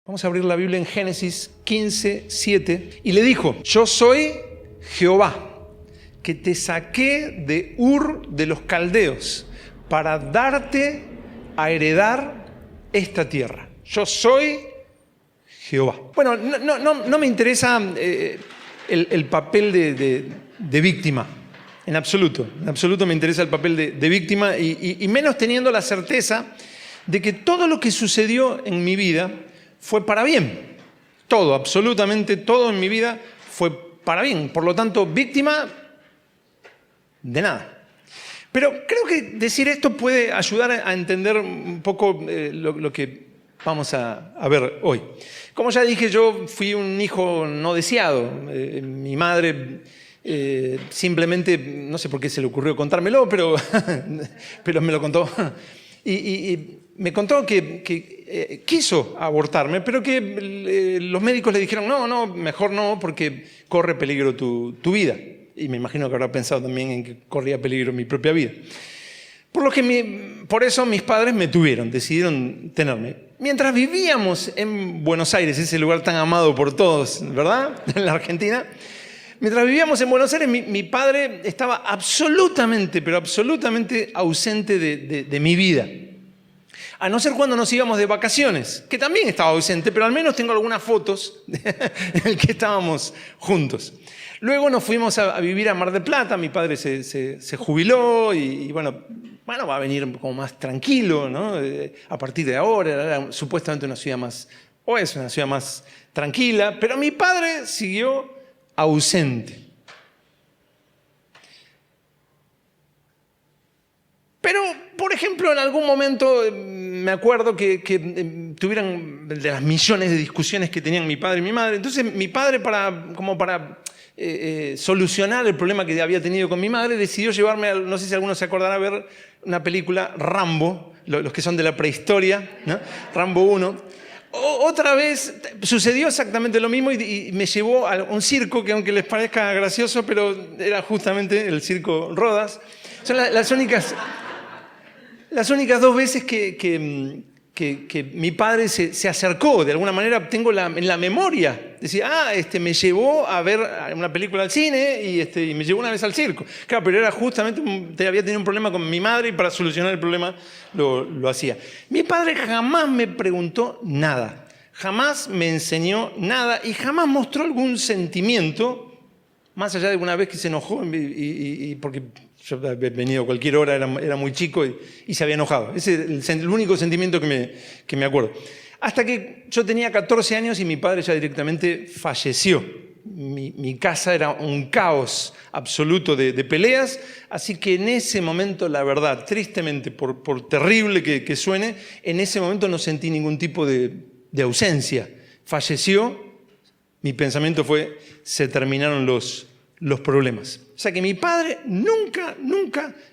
Vamos a abrir la Biblia en Génesis 15:7. Y le dijo: yo soy Jehová, que te saqué de Ur de los Caldeos para darte a heredar esta tierra. Yo soy Jehová. Bueno, no me interesa el papel de víctima. En absoluto me interesa el papel de víctima y menos teniendo la certeza de que todo lo que sucedió en mi vida fue para bien. Todo, absolutamente todo en mi vida fue para bien. Por lo tanto, víctima de nada. Pero creo que decir esto puede ayudar a entender un poco lo que vamos a ver hoy. Como ya dije, yo fui un hijo no deseado. Mi madre simplemente, no sé por qué se le ocurrió contármelo, pero me lo contó. Y me contó que quiso abortarme, pero que los médicos le dijeron, no, mejor no, porque corre peligro tu vida. Y me imagino que habrá pensado también en que corría peligro mi propia vida. Por eso mis padres me tuvieron, decidieron tenerme. Mientras vivíamos en Buenos Aires, ese lugar tan amado por todos, ¿verdad? En la Argentina. Mientras vivíamos en Buenos Aires, mi padre estaba absolutamente, pero absolutamente ausente de mi vida. A no ser cuando nos íbamos de vacaciones, que también estaba ausente, pero al menos tengo algunas fotos en las que estábamos juntos. Luego nos fuimos a vivir a Mar del Plata, mi padre se jubiló y bueno, va a venir como más tranquilo, ¿no? A partir de ahora, era supuestamente una ciudad más, o es una ciudad más tranquila, pero mi padre siguió ausente. Pero, por ejemplo, en algún momento me acuerdo que tuvieran de las millones de discusiones que tenían mi padre y mi madre. Entonces, mi padre, para solucionar el problema que había tenido con mi madre, decidió llevarme, no sé si alguno se acordará, a ver una película, Rambo, los que son de la prehistoria, ¿no? Rambo 1. Otra vez sucedió exactamente lo mismo y me llevó a un circo que, aunque les parezca gracioso, pero era justamente el circo Rodas. Son las únicas dos veces que mi padre se acercó. De alguna manera tengo en la memoria. Decía, me llevó a ver una película al cine y me llevó una vez al circo. Claro, pero era justamente, había tenido un problema con mi madre y para solucionar el problema lo hacía. Mi padre jamás me preguntó nada, jamás me enseñó nada y jamás mostró algún sentimiento, más allá de alguna vez que se enojó porque yo había venido a cualquier hora, era muy chico y se había enojado. Ese es el único sentimiento que me acuerdo. Hasta que yo tenía 14 años y mi padre ya directamente falleció. Mi casa era un caos absoluto de peleas, así que en ese momento, la verdad, tristemente, por terrible que suene, en ese momento no sentí ningún tipo de ausencia. Falleció, mi pensamiento fue, se terminaron los problemas. O sea que mi padre nunca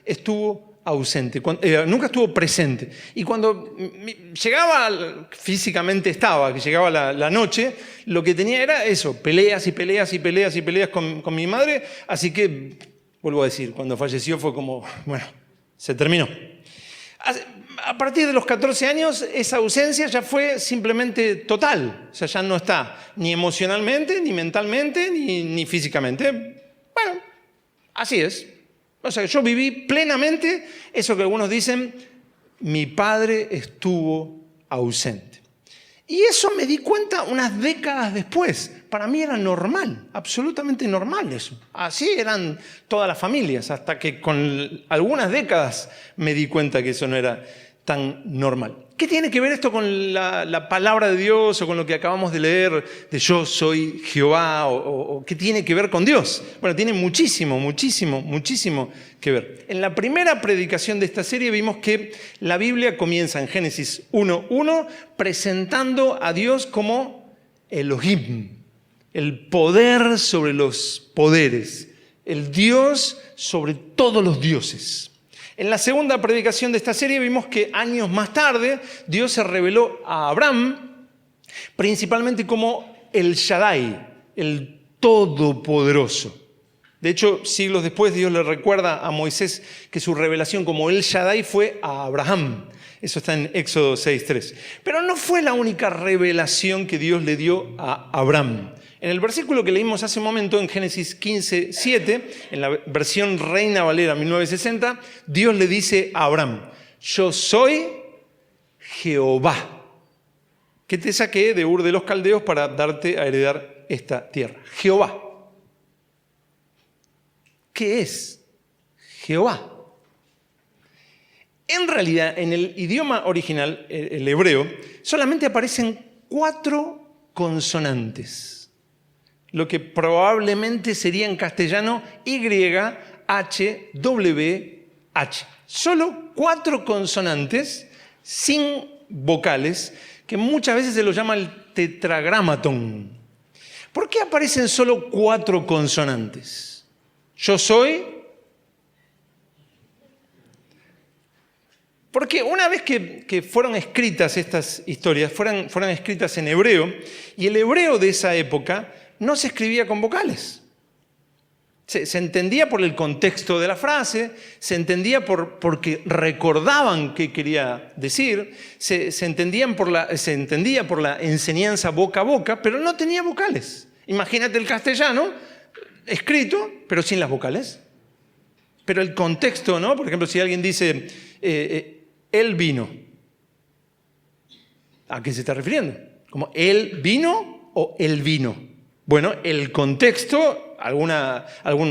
estuvo ausente, nunca estuvo presente. Y cuando llegaba, físicamente que llegaba la noche, lo que tenía era eso, peleas con mi madre. Así que, vuelvo a decir, cuando falleció fue como, bueno, se terminó. A partir de los 14 años, esa ausencia ya fue simplemente total. O sea, ya no está ni emocionalmente, ni mentalmente, ni físicamente. Bueno, así es. O sea, yo viví plenamente eso que algunos dicen, mi padre estuvo ausente. Y eso me di cuenta unas décadas después. Para mí era normal, absolutamente normal eso. Así eran todas las familias, hasta que con algunas décadas me di cuenta que eso no era tan normal. ¿Qué tiene que ver esto con la palabra de Dios o con lo que acabamos de leer de yo soy Jehová o qué tiene que ver con Dios? Bueno, tiene muchísimo que ver. En la primera predicación de esta serie vimos que la Biblia comienza en Génesis 1:1 presentando a Dios como Elohim, el poder sobre los poderes, el Dios sobre todos los dioses. En la segunda predicación de esta serie vimos que años más tarde Dios se reveló a Abraham principalmente como el Shaddai, el Todopoderoso. De hecho, siglos después, Dios le recuerda a Moisés que su revelación como El Shaddai fue a Abraham. Eso está en Éxodo 6:3. Pero no fue la única revelación que Dios le dio a Abraham. En el versículo que leímos hace un momento, en Génesis 15:7, en la versión Reina Valera 1960, Dios le dice a Abraham: yo soy Jehová, que te saqué de Ur de los Caldeos para darte a heredar esta tierra. Jehová. ¿Qué es Jehová? En realidad, en el idioma original, el hebreo, solamente aparecen 4 consonantes, lo que probablemente sería en castellano YHWH. Solo 4 consonantes sin vocales, que muchas veces se lo llama el tetragramatón. ¿Por qué aparecen solo 4 consonantes? Yo soy. Porque una vez que fueron escritas estas historias, fueron escritas en hebreo, y el hebreo de esa época no se escribía con vocales. Se entendía por el contexto de la frase, se entendía porque recordaban qué quería decir, se entendía por la enseñanza boca a boca, pero no tenía vocales. Imagínate el castellano escrito, pero sin las vocales. Pero el contexto, ¿no? Por ejemplo, si alguien dice, él vino, ¿a qué se está refiriendo? ¿Como él vino o él vino? Bueno, el contexto, algún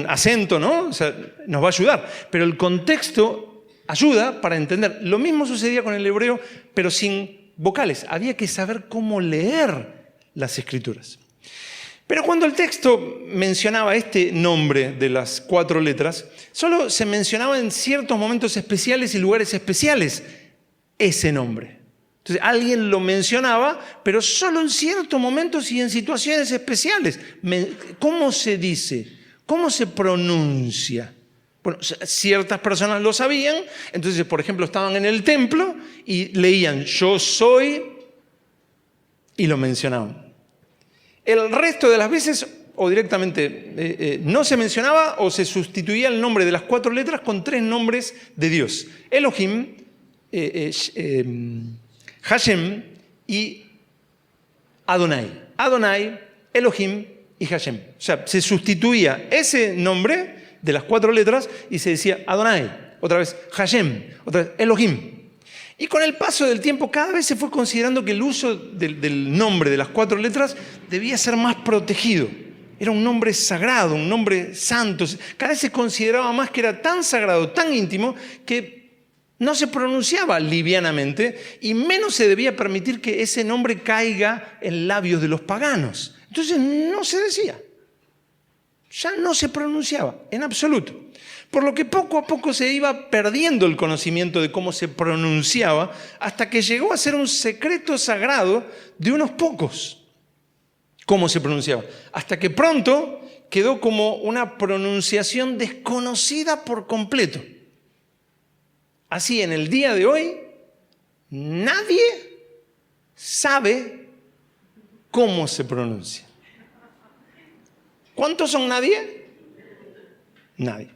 acento, ¿no? O sea, nos va a ayudar. Pero el contexto ayuda para entender. Lo mismo sucedía con el hebreo, pero sin vocales. Había que saber cómo leer las escrituras. Pero cuando el texto mencionaba este nombre de las 4 letras, solo se mencionaba en ciertos momentos especiales y lugares especiales ese nombre. Entonces alguien lo mencionaba, pero solo en ciertos momentos y en situaciones especiales. ¿Cómo se dice? ¿Cómo se pronuncia? Bueno, ciertas personas lo sabían, entonces, por ejemplo, estaban en el templo y leían yo soy y lo mencionaban. El resto de las veces o directamente no se mencionaba o se sustituía el nombre de las 4 letras con 3 nombres de Dios: Elohim, Hashem y Adonai. Adonai, Elohim y Hashem. O sea, se sustituía ese nombre de las 4 letras y se decía Adonai, otra vez Hashem, otra vez Elohim. Y con el paso del tiempo cada vez se fue considerando que el uso del nombre de las 4 letras debía ser más protegido. Era un nombre sagrado, un nombre santo. Cada vez se consideraba más que era tan sagrado, tan íntimo, que no se pronunciaba livianamente y menos se debía permitir que ese nombre caiga en labios de los paganos. Entonces no se decía. Ya no se pronunciaba en absoluto. Por lo que poco a poco se iba perdiendo el conocimiento de cómo se pronunciaba hasta que llegó a ser un secreto sagrado de unos pocos. ¿Cómo se pronunciaba? Hasta que pronto quedó como una pronunciación desconocida por completo. Así, en el día de hoy, nadie sabe cómo se pronuncia. ¿Cuántos son nadie? Nadie.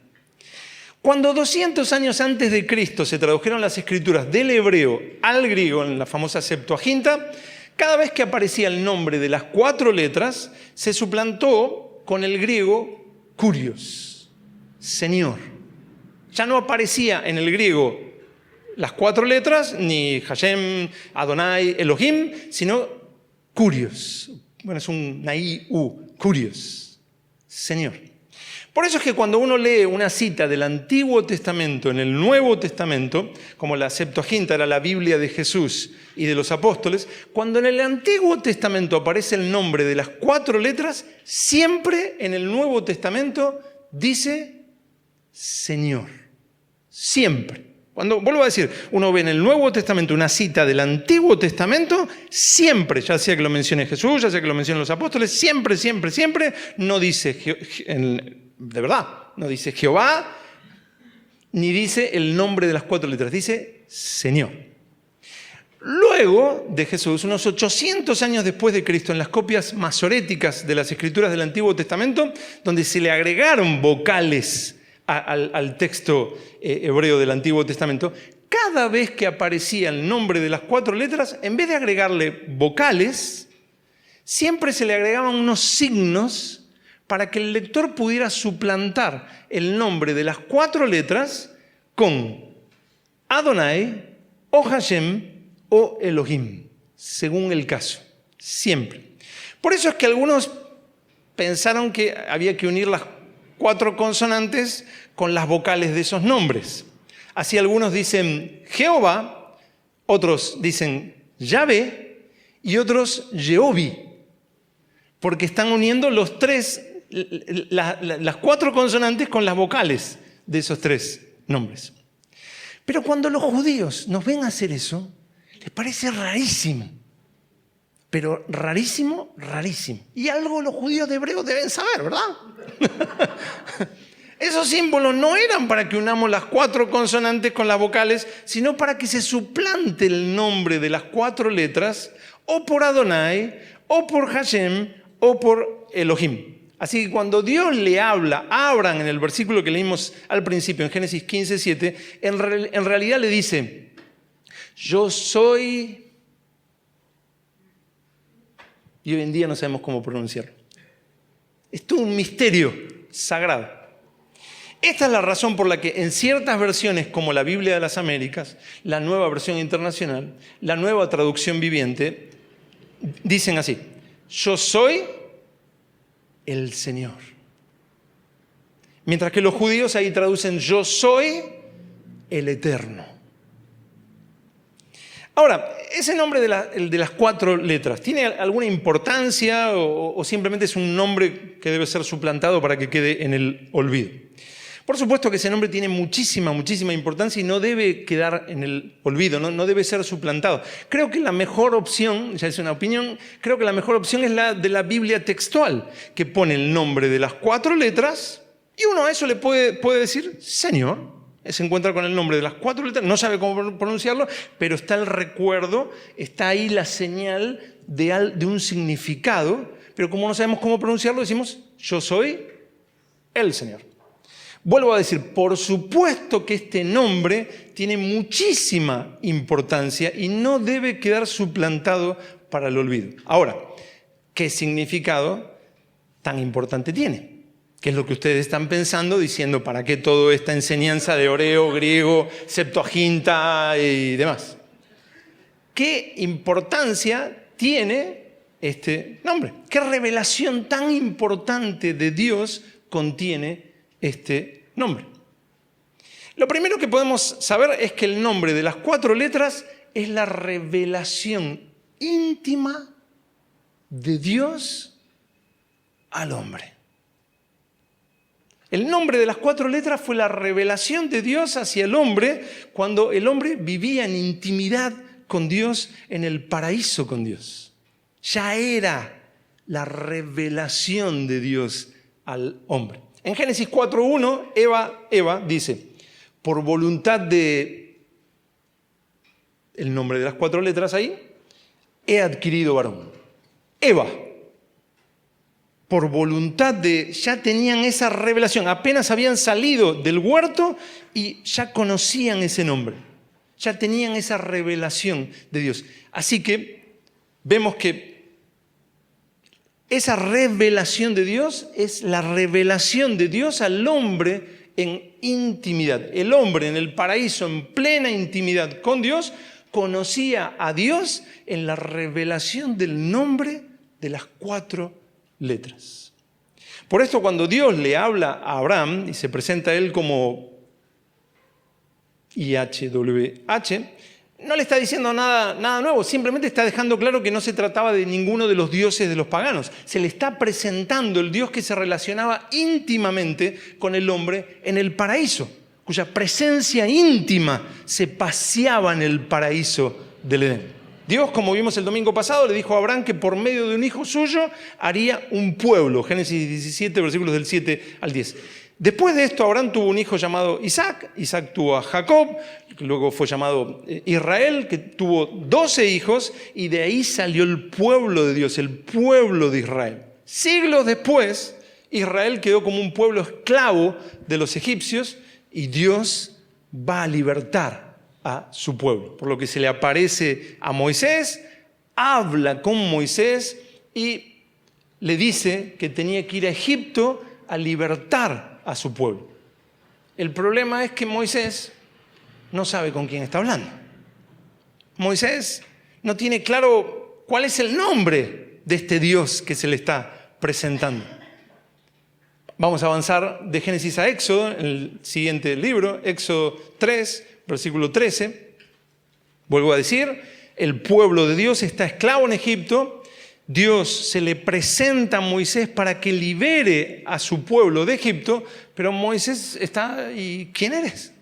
Cuando 200 años antes de Cristo se tradujeron las escrituras del hebreo al griego en la famosa Septuaginta, cada vez que aparecía el nombre de las 4 letras, se suplantó con el griego kurios, Señor. Ya no aparecía en el griego las 4 letras, ni Hashem, Adonai, Elohim, sino kurios. Bueno, es un naí-u, kurios, Señor. Por eso es que cuando uno lee una cita del Antiguo Testamento en el Nuevo Testamento, como la Septuaginta era la Biblia de Jesús y de los apóstoles, cuando en el Antiguo Testamento aparece el nombre de las 4 letras, siempre en el Nuevo Testamento dice Señor. Siempre. Cuando, vuelvo a decir, uno ve en el Nuevo Testamento una cita del Antiguo Testamento, siempre, ya sea que lo mencione Jesús, ya sea que lo mencionen los apóstoles, siempre, no dice, de verdad, no dice Jehová, ni dice el nombre de las 4 letras, dice Señor. Luego de Jesús, unos 800 años después de Cristo, en las copias masoréticas de las Escrituras del Antiguo Testamento, donde se le agregaron vocales al texto hebreo del Antiguo Testamento, cada vez que aparecía el nombre de las 4 letras, en vez de agregarle vocales, siempre se le agregaban unos signos para que el lector pudiera suplantar el nombre de las 4 letras con Adonai o Hashem o Elohim, según el caso, siempre. Por eso es que algunos pensaron que había que unir las 4 consonantes con las vocales de esos nombres. Así algunos dicen Jehová, otros dicen Yahvé y otros Yehovi, porque están uniendo las 4 consonantes con las vocales de esos 3 nombres. Pero cuando los judíos nos ven hacer eso, les parece rarísimo. Pero rarísimo, rarísimo. Y algo los judíos de Hebreo deben saber, ¿verdad? Esos símbolos no eran para que unamos las 4 consonantes con las vocales, sino para que se suplante el nombre de las 4 letras, o por Adonai, o por Hashem, o por Elohim. Así que cuando Dios le habla a Abraham en el versículo que leímos al principio, en Génesis 15:7, en realidad le dice, yo soy... Y hoy en día no sabemos cómo pronunciarlo. Es todo un misterio sagrado. Esta es la razón por la que en ciertas versiones, como la Biblia de las Américas, la Nueva Versión Internacional, la Nueva Traducción Viviente, dicen así, yo soy el Señor. Mientras que los judíos ahí traducen, yo soy el Eterno. Ahora, ese nombre el de las 4 letras, ¿tiene alguna importancia o simplemente es un nombre que debe ser suplantado para que quede en el olvido? Por supuesto que ese nombre tiene muchísima importancia y no debe quedar en el olvido, no debe ser suplantado. Creo que la mejor opción, ya es una opinión, creo que la mejor opción es la de la Biblia textual, que pone el nombre de las 4 letras y uno a eso le puede decir Señor. Se encuentra con el nombre de las 4 letras, no sabe cómo pronunciarlo, pero está el recuerdo, está ahí la señal de un significado, pero como no sabemos cómo pronunciarlo, decimos, yo soy el Señor. Vuelvo a decir, por supuesto que este nombre tiene muchísima importancia y no debe quedar suplantado para el olvido. Ahora, ¿qué significado tan importante tiene? ¿Qué es lo que ustedes están pensando diciendo para qué toda esta enseñanza de hebreo, griego, Septuaginta y demás? ¿Qué importancia tiene este nombre? ¿Qué revelación tan importante de Dios contiene este nombre? Lo primero que podemos saber es que el nombre de las 4 letras es la revelación íntima de Dios al hombre. El nombre de las 4 letras fue la revelación de Dios hacia el hombre cuando el hombre vivía en intimidad con Dios, en el paraíso con Dios. Ya era la revelación de Dios al hombre. En Génesis 4:1, Eva dice, por voluntad de, el nombre de las 4 letras ahí, he adquirido varón. Eva. Por voluntad de, ya tenían esa revelación, apenas habían salido del huerto y ya conocían ese nombre, ya tenían esa revelación de Dios. Así que vemos que esa revelación de Dios es la revelación de Dios al hombre en intimidad. El hombre en el paraíso, en plena intimidad con Dios, conocía a Dios en la revelación del nombre de las 4 letras. Por esto cuando Dios le habla a Abraham y se presenta a él como IHWH, no le está diciendo nada nuevo, simplemente está dejando claro que no se trataba de ninguno de los dioses de los paganos. Se le está presentando el Dios que se relacionaba íntimamente con el hombre en el paraíso, cuya presencia íntima se paseaba en el paraíso del Edén. Dios, como vimos el domingo pasado, le dijo a Abraham que por medio de un hijo suyo haría un pueblo. Génesis 17, versículos del 7 al 10. Después de esto, Abraham tuvo un hijo llamado Isaac. Isaac tuvo a Jacob, que luego fue llamado Israel, que tuvo 12 hijos, y de ahí salió el pueblo de Dios, el pueblo de Israel. Siglos después, Israel quedó como un pueblo esclavo de los egipcios, y Dios va a libertar a su pueblo. Por lo que se le aparece a Moisés, habla con Moisés y le dice que tenía que ir a Egipto a libertar a su pueblo. El problema es que Moisés no sabe con quién está hablando. Moisés no tiene claro cuál es el nombre de este Dios que se le está presentando. Vamos a avanzar de Génesis a Éxodo, en el siguiente libro, Éxodo 3, versículo 13. Vuelvo a decir, el pueblo de Dios está esclavo en Egipto. Dios se le presenta a Moisés para que libere a su pueblo de Egipto, pero Moisés está, ¿y quién eres?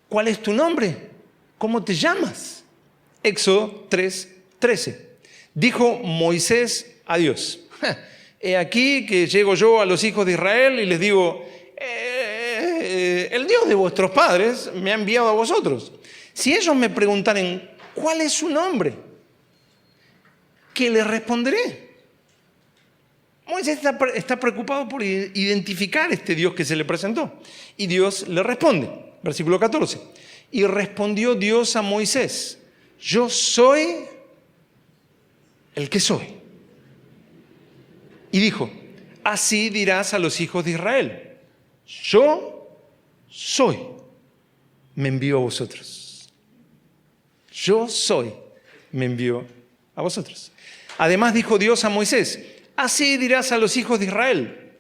¿Cuál es tu nombre? ¿Cómo te llamas? Éxodo 3:13. Dijo Moisés a Dios: he aquí que llego yo a los hijos de Israel y les digo, el Dios de vuestros padres me ha enviado a vosotros. Si ellos me preguntaren, ¿cuál es su nombre?, ¿qué les responderé? Moisés está preocupado por identificar este Dios que se le presentó. Y Dios le responde, versículo 14. Y respondió Dios a Moisés: yo soy el que soy. Y dijo: así dirás a los hijos de Israel: yo soy, me envío a vosotros. Yo soy, me envío a vosotros. Además dijo Dios a Moisés: así dirás a los hijos de Israel.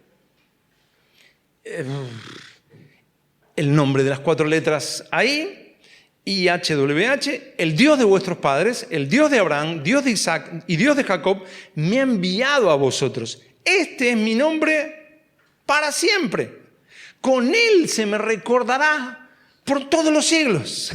El nombre de las 4 letras ahí, IHWH, el Dios de vuestros padres, el Dios de Abraham, Dios de Isaac y Dios de Jacob, me ha enviado a vosotros. Este es mi nombre para siempre. Con él se me recordará por todos los siglos.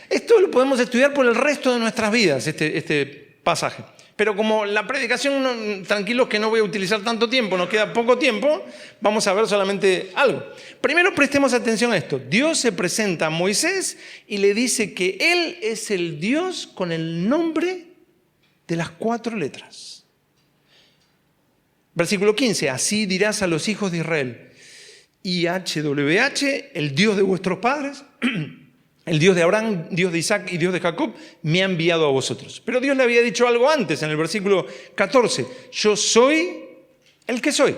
Esto lo podemos estudiar por el resto de nuestras vidas, este pasaje. Pero como la predicación, tranquilos que no voy a utilizar tanto tiempo, nos queda poco tiempo, vamos a ver solamente algo. Primero prestemos atención a esto. Dios se presenta a Moisés y le dice que Él es el Dios con el nombre de las 4 letras. Versículo 15, así dirás a los hijos de Israel: IHWH, el Dios de vuestros padres, el Dios de Abraham, Dios de Isaac y Dios de Jacob, me ha enviado a vosotros. Pero Dios le había dicho algo antes, en el versículo 14. Yo soy el que soy.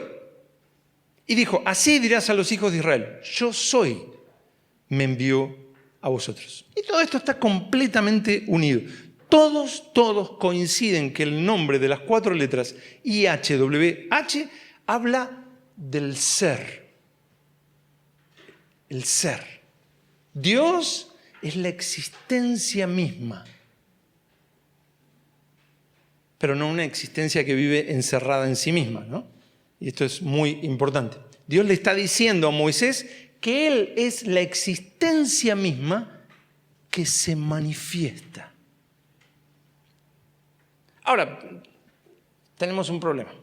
Y dijo: así dirás a los hijos de Israel: yo soy, me envió a vosotros. Y todo esto está completamente unido. Todos coinciden que el nombre de las 4 letras IHWH habla del ser. El ser. Dios es la existencia misma, pero no una existencia que vive encerrada en sí misma, ¿no? Y esto es muy importante. Dios le está diciendo a Moisés que Él es la existencia misma que se manifiesta. Ahora, tenemos un problema.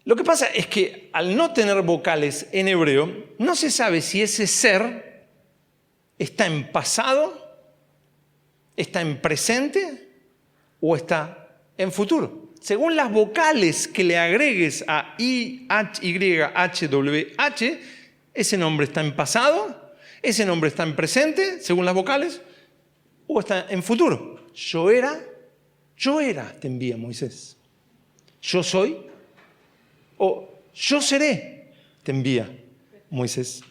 Lo que pasa es que al no tener vocales en hebreo, no se sabe si ese ser está en pasado, está en presente o está en futuro. Según las vocales que le agregues a IHWH, ese nombre está en pasado, ese nombre está en presente, según las vocales, o está en futuro. Yo era, te envía Moisés. Yo soy, o yo seré, te envía Moisés.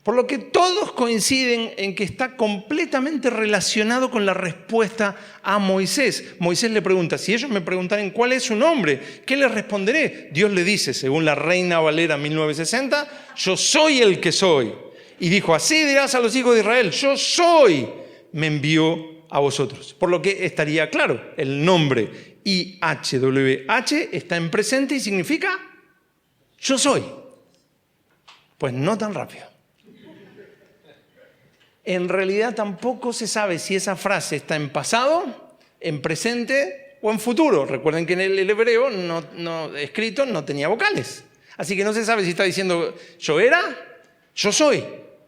Por lo que todos coinciden en que está completamente relacionado con la respuesta a Moisés. Moisés le pregunta: si ellos me preguntaren cuál es su nombre, ¿qué les responderé? Dios le dice, según la Reina Valera 1960, yo soy el que soy. Y dijo: así dirás a los hijos de Israel: yo soy, me envió a vosotros. Por lo que estaría claro, el nombre IHWH está en presente y significa yo soy. Pues no tan rápido. En realidad tampoco se sabe si esa frase está en pasado, en presente o en futuro. Recuerden que en el hebreo escrito no tenía vocales. Así que no se sabe si está diciendo yo era, yo soy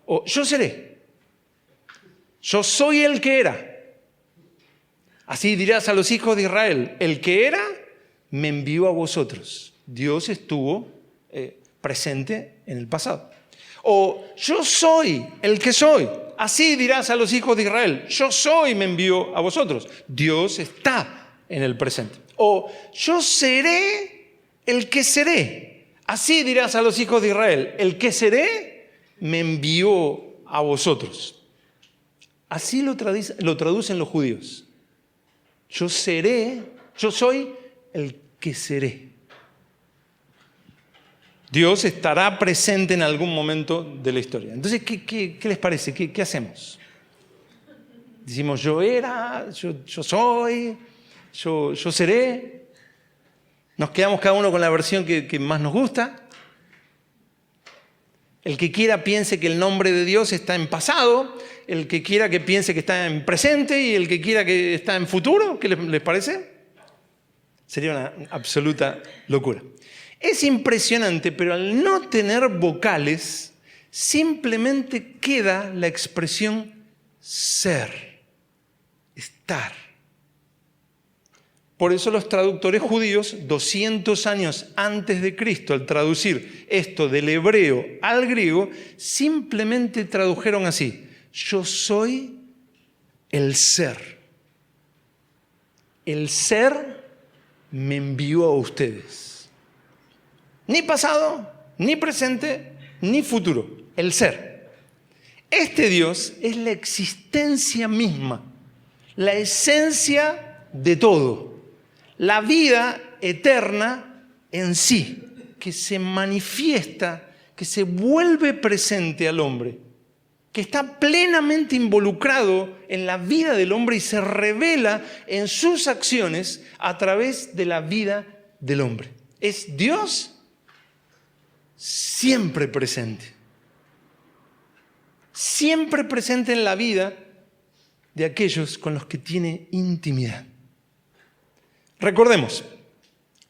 o yo seré. Yo soy el que era. Así dirás a los hijos de Israel, el que era me envió a vosotros. Dios estuvo presente en el pasado. O yo soy el que soy. Así dirás a los hijos de Israel, yo soy me envió a vosotros. Dios está en el presente. O yo seré el que seré. Así dirás a los hijos de Israel, el que seré me envió a vosotros. Así lo traducen los judíos. Yo seré, yo soy el que seré. Dios estará presente en algún momento de la historia. Entonces, ¿qué les parece? ¿Qué hacemos? Decimos, yo era, yo soy, yo seré. Nos quedamos cada uno con la versión que más nos gusta. El que quiera piense que el nombre de Dios está en pasado, el que quiera que piense que está en presente y el que quiera que está en futuro. ¿Qué les parece? Sería una absoluta locura. Es impresionante, pero al no tener vocales, simplemente queda la expresión ser, estar. Por eso los traductores judíos, 200 años antes de Cristo, al traducir esto del hebreo al griego, simplemente tradujeron así: yo soy el ser. El ser me envió a ustedes. Ni pasado, ni presente, ni futuro. El ser. Este Dios es la existencia misma, la esencia de todo. La vida eterna en sí, que se manifiesta, que se vuelve presente al hombre, que está plenamente involucrado en la vida del hombre y se revela en sus acciones a través de la vida del hombre. Es Dios siempre presente. Siempre presente en la vida de aquellos con los que tiene intimidad. Recordemos,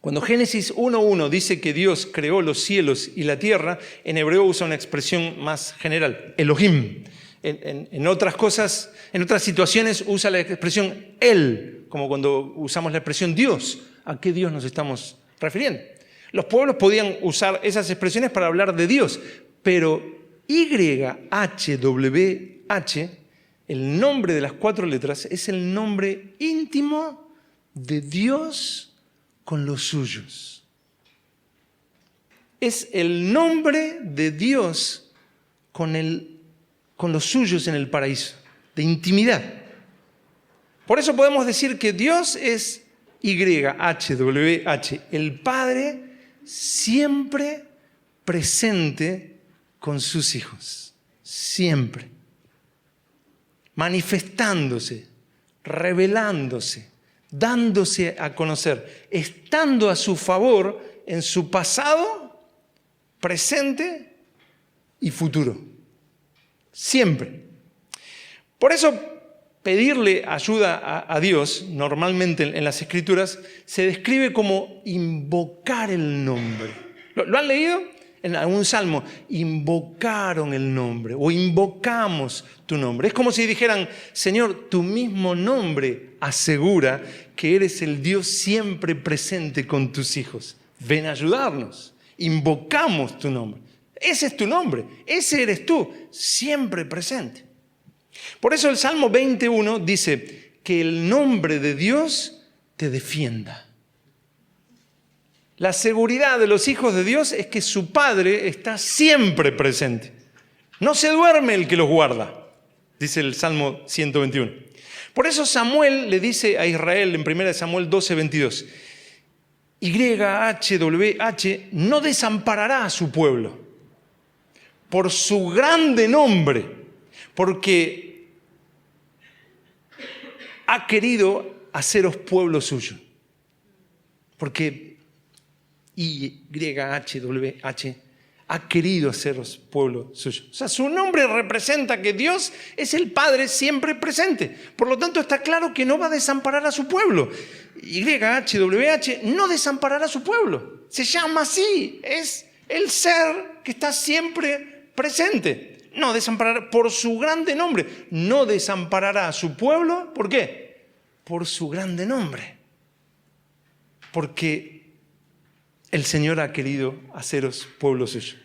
cuando Génesis 1:1 dice que Dios creó los cielos y la tierra, en hebreo usa una expresión más general, Elohim. En otras cosas, en otras situaciones usa la expresión Él, como cuando usamos la expresión Dios. ¿A qué Dios nos estamos refiriendo? Los pueblos podían usar esas expresiones para hablar de Dios, pero YHWH, el nombre de las 4 letras, es el nombre íntimo de Dios con los suyos. Es el nombre de Dios con los suyos en el paraíso, de intimidad. Por eso podemos decir que Dios es YHWH, el Padre siempre presente con sus hijos, siempre, manifestándose, revelándose, dándose a conocer, estando a su favor en su pasado, presente y futuro, siempre. Por eso pedirle ayuda a Dios, normalmente en las Escrituras, se describe como invocar el nombre. ¿Lo han leído? En algún salmo, invocaron el nombre o invocamos tu nombre. Es como si dijeran, Señor, tu mismo nombre asegura que eres el Dios siempre presente con tus hijos. Ven a ayudarnos, invocamos tu nombre. Ese es tu nombre, ese eres tú, siempre presente. Por eso el Salmo 21 dice que el nombre de Dios te defienda. La seguridad de los hijos de Dios es que su Padre está siempre presente. No se duerme el que los guarda, dice el Salmo 121. Por eso Samuel le dice a Israel en 1 Samuel 12:22, YHWH no desamparará a su pueblo por su grande nombre, porque ha querido haceros pueblo suyo. Porque YHWH ha querido haceros pueblo suyo. O sea, su nombre representa que Dios es el Padre siempre presente. Por lo tanto, está claro que no va a desamparar a su pueblo. YHWH no desamparará a su pueblo. Se llama así, es El ser que está siempre presente. No desamparará por su grande nombre. No desamparará a su pueblo. ¿Por qué? Por su grande nombre. Porque el Señor ha querido haceros pueblo suyo.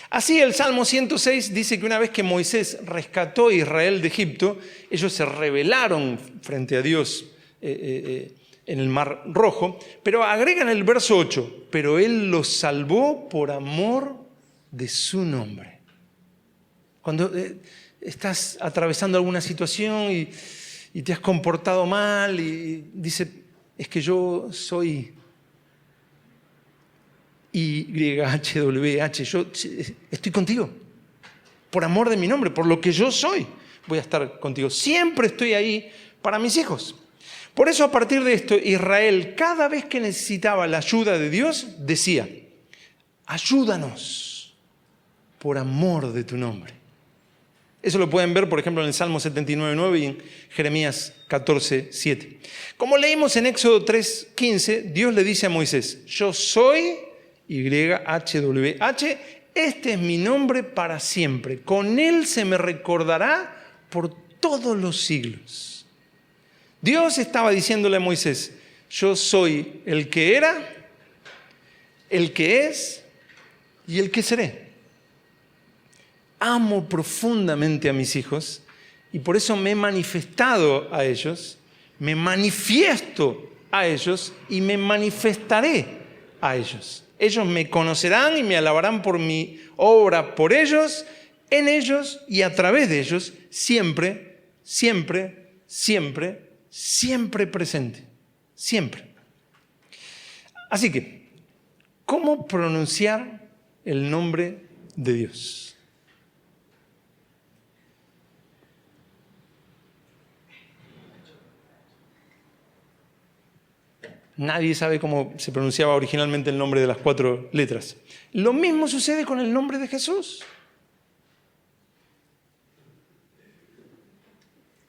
Así el Salmo 106 dice que una vez que Moisés rescató a Israel de Egipto, ellos se rebelaron frente a Dios en el Mar Rojo, pero agregan el verso 8, pero Él los salvó por amor de su nombre. Cuando estás atravesando alguna situación y te has comportado mal y dice, es que yo soy YHWH, yo estoy contigo. Por amor de mi nombre, por lo que yo soy, voy a estar contigo. Siempre estoy ahí para mis hijos. Por eso, a partir de esto, Israel, cada vez que necesitaba la ayuda de Dios, decía, ayúdanos por amor de tu nombre. Eso lo pueden ver, por ejemplo, en el Salmo 79:9 y en Jeremías 14:7. Como leímos en Éxodo 3:15, Dios le dice a Moisés, yo soy YHWH, este es mi nombre para siempre. Con él se me recordará por todos los siglos. Dios estaba diciéndole a Moisés, yo soy el que era, el que es y el que seré. Amo profundamente a mis hijos y por eso me he manifestado a ellos, me manifiesto a ellos y me manifestaré a ellos. Ellos me conocerán y me alabarán por mi obra, por ellos, en ellos y a través de ellos, siempre, siempre, siempre, siempre presente. Siempre. Así que, ¿cómo pronunciar el nombre de Dios? Nadie sabe cómo se pronunciaba originalmente el nombre de las 4 letras. Lo mismo sucede con el nombre de Jesús.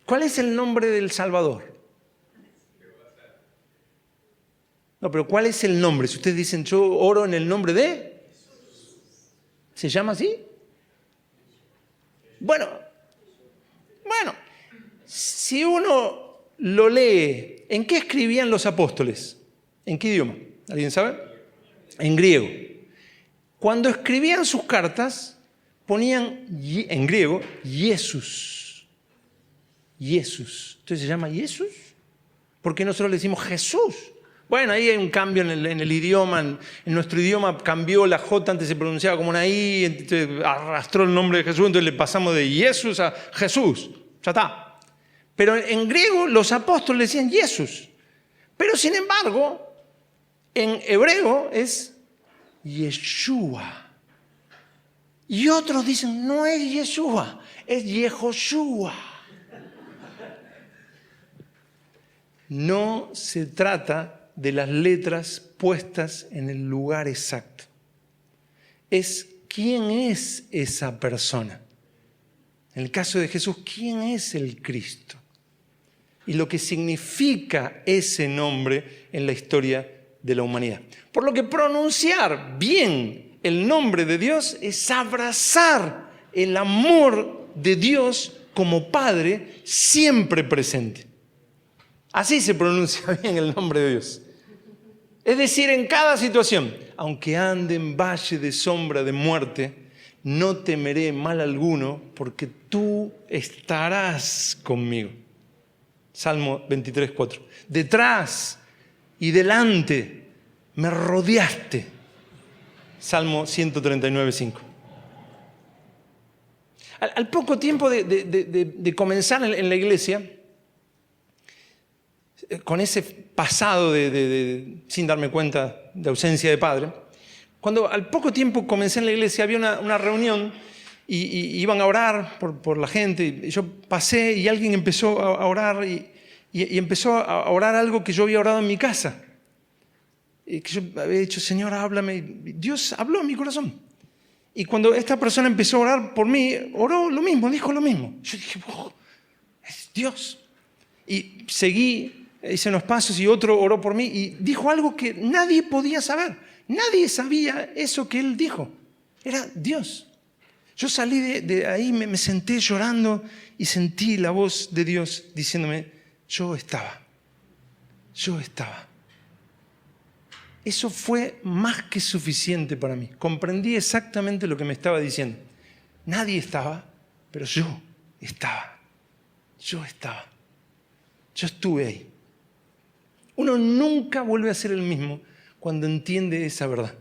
¿Cuál es el nombre del Salvador? No, pero ¿cuál es el nombre? Si ustedes dicen, yo oro en el nombre de... ¿Se llama así? Bueno, si uno lo lee, ¿en qué escribían los apóstoles? ¿En qué idioma? ¿Alguien sabe? En griego. Cuando escribían sus cartas, ponían en griego Jesús. Jesús. Entonces se llama Jesús. ¿Por qué nosotros le decimos Jesús? Bueno, ahí hay un cambio en el idioma. En nuestro idioma cambió la J, antes se pronunciaba como una I, entonces arrastró el nombre de Jesús, entonces le pasamos de Jesús a Jesús. Ya está. Pero en griego los apóstoles decían Jesús. Pero sin embargo, en hebreo es Yeshua. Y otros dicen, no es Yeshua, es Yehoshua. No se trata de las letras puestas en el lugar exacto. Es quién es esa persona. En el caso de Jesús, ¿quién es el Cristo? Y lo que significa ese nombre en la historia de la humanidad. Por lo que pronunciar bien el nombre de Dios es abrazar el amor de Dios como Padre siempre presente. Así se pronuncia bien el nombre de Dios. Es decir, en cada situación, aunque ande en valle de sombra de muerte, no temeré mal alguno porque tú estarás conmigo. Salmo 23:4. Detrás y delante me rodeaste. Salmo 139:5. Al poco tiempo de comenzar en la iglesia, con ese pasado sin darme cuenta de ausencia de padre, cuando al poco tiempo comencé en la iglesia había una reunión y iban a orar por la gente. Y yo pasé y alguien empezó a orar y empezó a orar algo que yo había orado en mi casa. Y que yo había dicho, Señor, háblame. Y Dios habló en mi corazón. Y cuando esta persona empezó a orar por mí, oró lo mismo, dijo lo mismo. Yo dije, oh, es Dios. Y seguí, hice unos pasos y otro oró por mí y dijo algo que nadie podía saber. Nadie sabía eso que él dijo. Era Dios. Yo salí de ahí, me senté llorando y sentí la voz de Dios diciéndome, yo estaba. Eso fue más que suficiente para mí. Comprendí exactamente lo que me estaba diciendo. Nadie estaba, pero yo estaba. Yo estuve ahí. Uno nunca vuelve a ser el mismo cuando entiende esa verdad.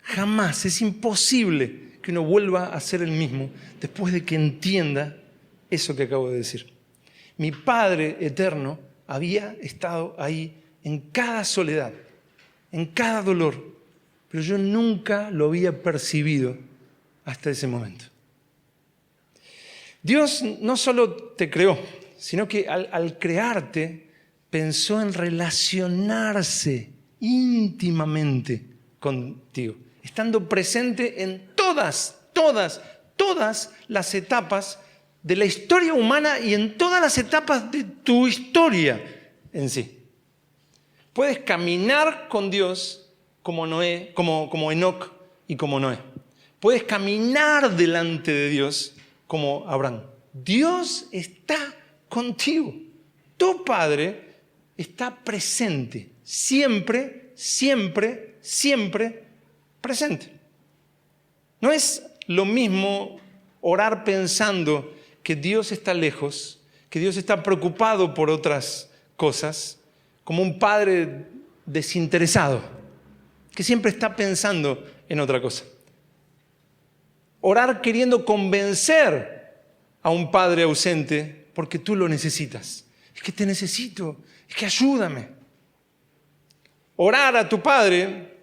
Jamás, es imposible que uno vuelva a ser el mismo después de que entienda eso que acabo de decir. Mi Padre eterno había estado ahí en cada soledad, en cada dolor, pero yo nunca lo había percibido hasta ese momento. Dios no solo te creó, sino que al crearte pensó en relacionarse íntimamente contigo, estando presente en todas las etapas de la historia humana y en todas las etapas de tu historia en sí. Puedes caminar con Dios como Enoc y como Noé. Puedes caminar delante de Dios como Abraham. Dios está contigo. Tu Padre está presente. Siempre presente. No es lo mismo orar pensando que Dios está lejos, que Dios está preocupado por otras cosas, como un padre desinteresado, que siempre está pensando en otra cosa. Orar queriendo convencer a un padre ausente porque tú lo necesitas. Es que te necesito, es que ayúdame. Orar a tu padre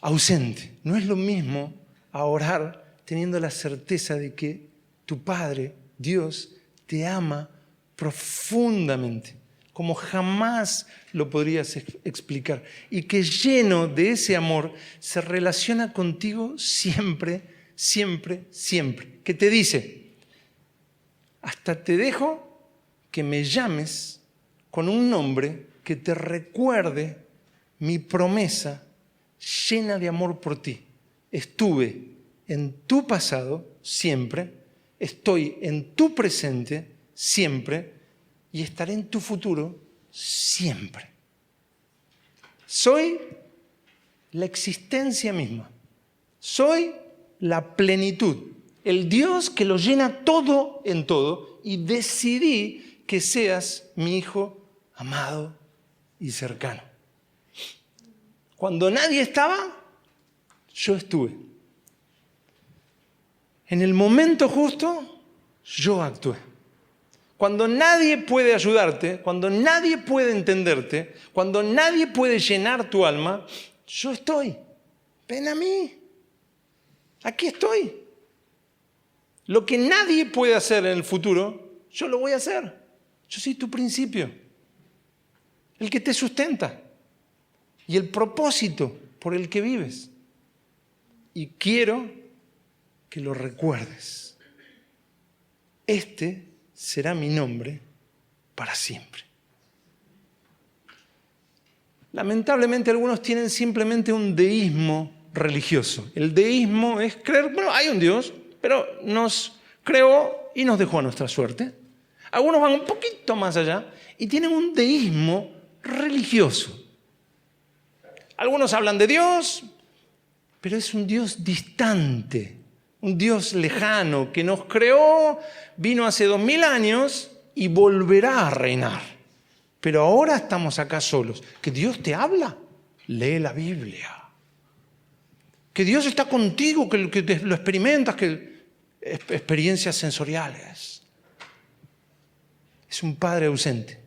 ausente no es lo mismo a orar teniendo la certeza de que tu Padre, Dios, te ama profundamente, como jamás lo podrías explicar, y que lleno de ese amor se relaciona contigo siempre, que te dice, hasta te dejo que me llames con un nombre que te recuerde mi promesa llena de amor por ti. Estuve en tu pasado siempre, estoy en tu presente siempre y estaré en tu futuro siempre. Soy la existencia misma. Soy la plenitud. El Dios que lo llena todo en todo y decidí que seas mi hijo amado y cercano. Cuando nadie estaba, yo estuve. En el momento justo, yo actué. Cuando nadie puede ayudarte, cuando nadie puede entenderte, cuando nadie puede llenar tu alma, yo estoy. Ven a mí. Aquí estoy. Lo que nadie puede hacer en el futuro, yo lo voy a hacer. Yo soy tu principio. El que te sustenta. Y el propósito por el que vives. Y quiero que lo recuerdes. Este será mi nombre para siempre. Lamentablemente algunos tienen simplemente un deísmo religioso. El deísmo es creer, bueno, hay un Dios, pero nos creó y nos dejó a nuestra suerte. Algunos van un poquito más allá y tienen un deísmo religioso. Algunos hablan de Dios, pero es un Dios distante, un Dios lejano que nos creó, vino hace 2000 años y volverá a reinar. Pero ahora estamos acá solos. ¿Que Dios te habla? Lee la Biblia. Que Dios está contigo, que lo experimentas, que experiencias sensoriales. Es un padre ausente.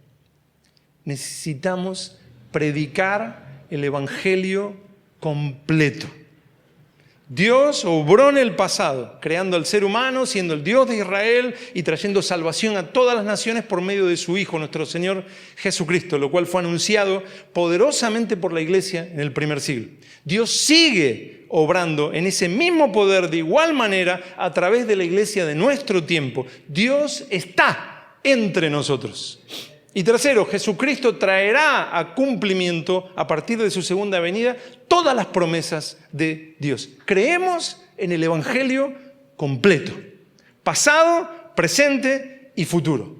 Necesitamos predicar el evangelio completo. Dios obró en el pasado, creando al ser humano, siendo el Dios de Israel y trayendo salvación a todas las naciones por medio de su Hijo, nuestro Señor Jesucristo, lo cual fue anunciado poderosamente por la iglesia en el primer siglo. Dios sigue obrando en ese mismo poder de igual manera a través de la iglesia de nuestro tiempo. Dios está entre nosotros. Y tercero, Jesucristo traerá a cumplimiento, a partir de su segunda venida, todas las promesas de Dios. Creemos en el Evangelio completo, pasado, presente y futuro.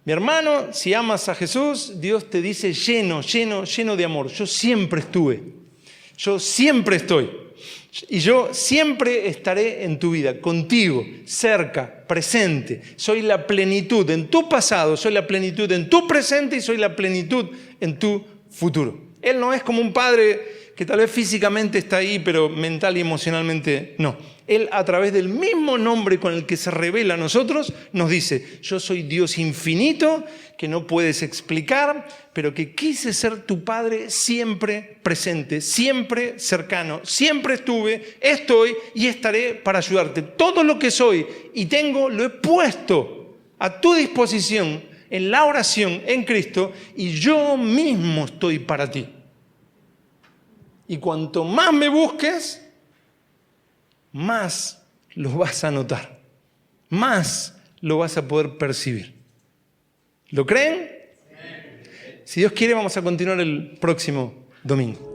Mi hermano, si amas a Jesús, Dios te dice lleno de amor. Yo siempre estuve, yo siempre estoy. Y yo siempre estaré en tu vida, contigo, cerca, presente. Soy la plenitud en tu pasado, soy la plenitud en tu presente y soy la plenitud en tu futuro. Él no es como un padre que tal vez físicamente está ahí, pero mental y emocionalmente no. Él, a través del mismo nombre con el que se revela a nosotros, nos dice: yo soy Dios infinito, que no puedes explicar, pero que quise ser tu Padre siempre presente, siempre cercano, siempre estuve, estoy y estaré para ayudarte. Todo lo que soy y tengo lo he puesto a tu disposición en la oración en Cristo, y yo mismo estoy para ti. Y cuanto más me busques, más lo vas a notar, más lo vas a poder percibir. ¿Lo creen? Si Dios quiere, vamos a continuar el próximo domingo.